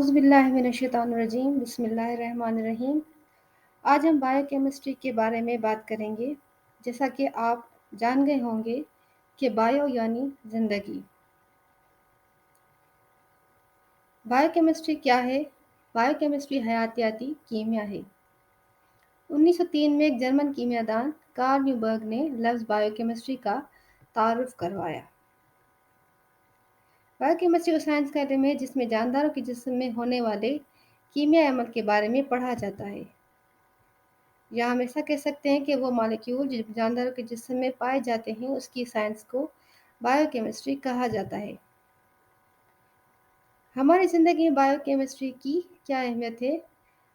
اعوذ باللہ من الشیطان الرجیم بسم اللہ الرحمن الرحیم۔ آج ہم بایو کیمسٹری کے بارے میں بات کریں گے۔ جیسا کہ آپ جان گئے ہوں گے کہ بایو یعنی زندگی۔ بایو کیمسٹری کیا ہے؟ بایو کیمسٹری حیاتیاتی کیمیا ہے۔ 1903 میں ایک جرمن کیمیا دان کارل نیوبرگ نے لفظ بایو کیمسٹری کا تعارف کروایا۔ بایو کیمسٹری وہ سائنس کا علم ہے جس میں جانداروں کے جسم میں ہونے والے کیمیائی عمل کے بارے میں پڑھا جاتا ہے۔ یا ہم ایسا کہہ سکتے ہیں کہ وہ مالیکیول جو جانداروں کے جسم میں پائے جاتے ہیں اس کی سائنس کو بایو کیمسٹری کہا جاتا ہے۔ ہماری زندگی میں بایو کیمسٹری کی کیا اہمیت ہے؟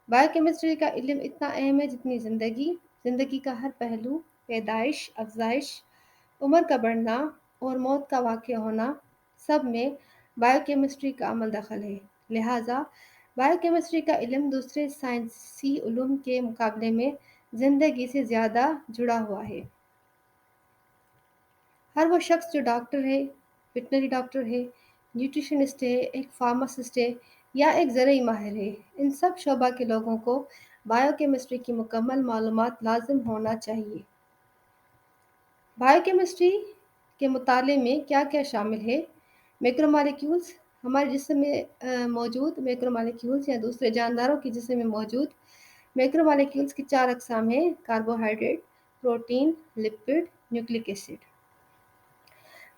بایو کیمسٹری کا علم اتنا اہم ہے جتنی زندگی کا ہر پہلو، پیدائش، افزائش، عمر کا بڑھنا اور موت کا واقع ہونا، سب میں بایو کیمسٹری کا عمل دخل ہے۔ لہٰذا بایو کیمسٹری کا علم دوسرے سائنسی علوم کے مقابلے میں زندگی سے زیادہ جڑا ہوا ہے۔ ہر وہ شخص جو ڈاکٹر ہے، ویٹنری ڈاکٹر ہے، نیوٹریشنسٹ ہے، ایک فارماسسٹ ہے یا ایک زرعی ماہر ہے، ان سب شعبہ کے لوگوں کو بایو کیمسٹری کی مکمل معلومات لازم ہونا چاہیے۔ بایو کیمسٹری کے مطالعے میں کیا کیا شامل ہے؟ میکرو مالیکیولز، ہمارے جسم میں موجود میکرو مالیکیولز یا دوسرے جانداروں کے جسم میں موجود میکرو مالیکیولز کی 4 اقسام ہیں: carbohydrate, protein, lipid, nucleic acid.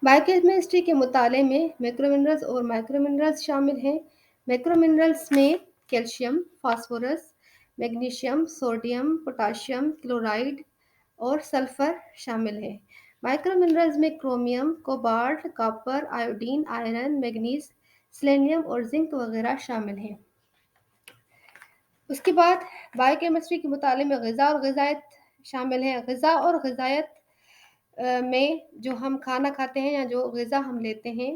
Biochemistry کے مطالعے میں میکرو منرلز اور مائکرو منرلز شامل ہیں۔ میکرو منرلز میں calcium, phosphorus, magnesium, sodium, potassium chloride اور سلفر شامل ہیں۔ مائکرو منرلز میں chromium, cobalt, copper, iodine, iron, manganese, selenium اور زنک وغیرہ شامل ہیں۔ اس کے بعد بایو کیمسٹری کے مطالعے میں غذا اور غذائیت شامل ہیں۔ غذا اور غذائیت میں جو ہم کھانا کھاتے ہیں یا جو غذا ہم لیتے ہیں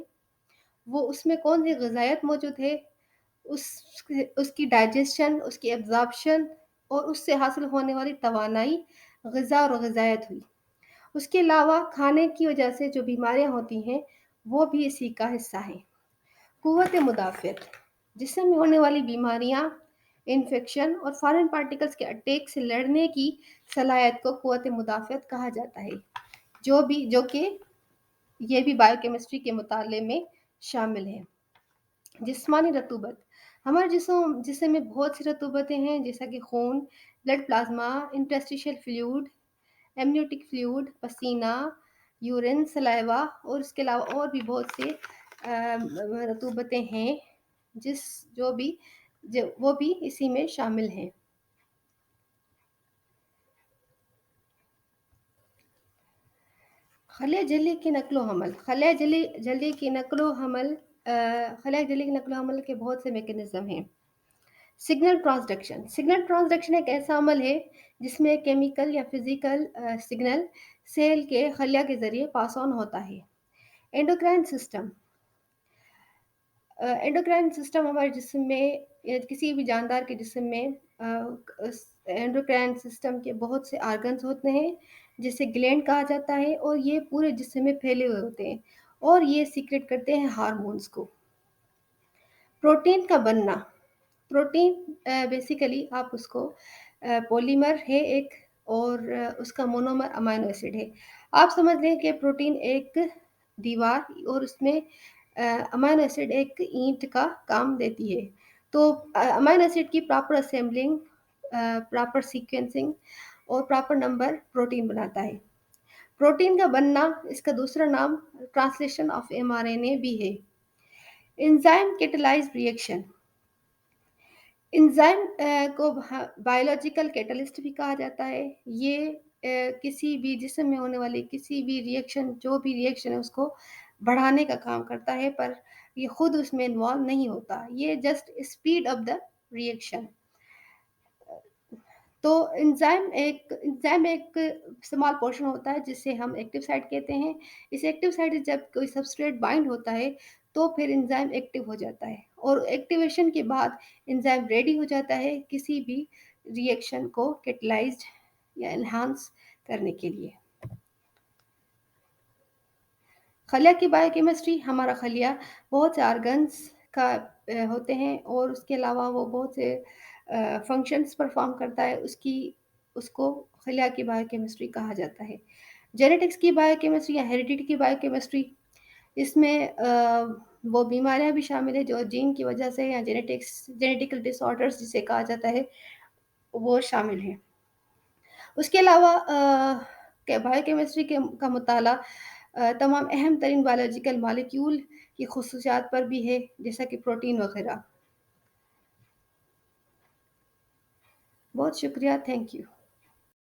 وہ اس میں کون سی غذائیت موجود ہے، اس کی ڈائجیشن، اس کی ایبزارپشن اور اس سے حاصل ہونے والی توانائی غذا اور غذائیت ہوئی۔ اس کے علاوہ کھانے کی وجہ سے جو بیماریاں ہوتی ہیں وہ بھی اسی کا حصہ ہیں۔ قوت مدافعت، جسم میں ہونے والی بیماریاں، انفیکشن اور فارن پارٹیکلز کے اٹیک سے لڑنے کی صلاحیت کو قوت مدافعت کہا جاتا ہے، جو کہ یہ بھی بایو کیمسٹری کے مطالعے میں شامل ہے۔ جسمانی رطوبت، ہمارے جسم میں بہت سی رطوبتیں ہیں جیسا کہ خون، بلڈ پلازما، انٹرسٹیشل فلوئڈ، ایمنیوٹک فلوئڈ، پسینہ، یورین، سلائیوا اور اس کے علاوہ اور بھی بہت سے رطوبتیں ہیں وہ بھی اسی میں شامل ہیں۔ خلیہ جھلی کی نقل و حمل، خلیہ جھلی کی نقل و حمل کے بہت سے میکانزم ہیں۔ سگنل ٹرانسڈکشن ایک ایسا عمل ہے جس میں کیمیکل یا فزیکل سگنل سیل کے خلیہ کے ذریعے پاس آن ہوتا ہے۔ اینڈوکرائن سسٹم ہمارے جسم میں کسی بھی جاندار کے جسم میں اینڈوکرائن سسٹم کے بہت سے آرگنز ہوتے ہیں جسے گلینڈ کہا جاتا ہے، اور یہ پورے جسم میں پھیلے ہوئے ہوتے ہیں اور یہ سیکریٹ کرتے ہیں ہارمونز کو۔ پروٹین کا بننا، پروٹین بیسیکلی آپ اس کو پولیمر ہے ایک، اور اس کا مونومر امینو ایسڈ ہے۔ آپ سمجھ لیں کہ پروٹین ایک دیوار اور اس میں امینو ایسڈ ایک اینٹ کا کام دیتی ہے۔ تو امینو ایسڈ کی پراپر اسمبلنگ، پراپر سیکوینسنگ اور پراپر نمبر پروٹین بناتا ہے۔ پروٹین کا بننا، اس کا دوسرا نام ٹرانسلیشن آف mRNA بھی ہے۔ انزائم کیٹالائزڈ ریئیکشن، انزائم کو بایولوجیکل کیٹلسٹ بھی کہا جاتا ہے۔ یہ کسی بھی جسم میں ہونے والی کسی بھی ریئیکشن، جو بھی ریئیکشن ہے اس کو بڑھانے کا کام کرتا ہے، پر یہ خود اس میں انوالو نہیں ہوتا، یہ just speed up the reaction. تو انزائم ایک اسمال پورشن ہوتا ہے جسے ہم ایکٹیو سائٹ کہتے ہیں۔ اس ایکٹیو سائٹ سے جب کوئی سبسٹریٹ بائنڈ ہوتا ہے تو پھر انزائم ایکٹیو ہو جاتا ہے، اور ایکٹیویشن کے بعد انزائم ریڈی ہو جاتا ہے کسی بھی ریئیکشن کو کیٹلائزڈ یا انہانس کرنے کے لیے۔ خلیہ کی بایو کیمسٹری، ہمارا خلیہ بہت سے آرگنز کا ہوتے ہیں اور اس کے علاوہ وہ بہت سے فنکشنز پرفارم کرتا ہے، اس کو خلیہ کی بائیو کیمسٹری کہا جاتا ہے۔ جینیٹکس کی بائیو کیمسٹری یا ہیریڈیٹی کی بائیو کیمسٹری، اس میں وہ بیماریاں بھی شامل ہیں جو جین کی وجہ سے یا جینیٹیکل ڈس آرڈرز جسے کہا جاتا ہے وہ شامل ہیں۔ اس کے علاوہ بائیو کیمسٹری کا مطالعہ تمام اہم ترین بایولوجیکل مالیکیول کی خصوصیات پر بھی ہے، جیسا کہ پروٹین وغیرہ۔ بہت شکریہ، تھینک یو۔